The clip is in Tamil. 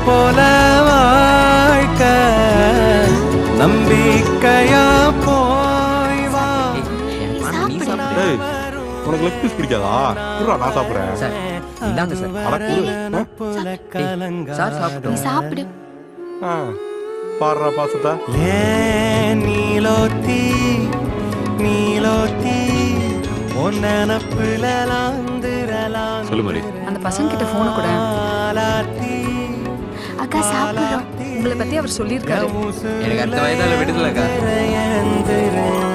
போல வாழ்க்க நம்பிக்கையா போய் வா. நீ சாப்பிடு. ஏய், உனக்கு லெக் பீஸ் பிடிக்காதா? குடுறா, நான் சாப்பிடுறேன். சார் இந்தாங்க சார். அட குடு. சார் சாப்பிட்டோம். நீ சாப்பிடு. பாடுறா பாசத்தா. நீலோத்தி நீலோத்தி உன் நினப்புல சொல்லு மாதிரி. அந்த பசங்க கிட்ட போன கூட. அக்கா சாப்பிடுறோம். உங்களை பத்தி அவர் சொல்லியிருக்காரு. எனக்கு அடுத்த வயதால விடுதலைக்கா.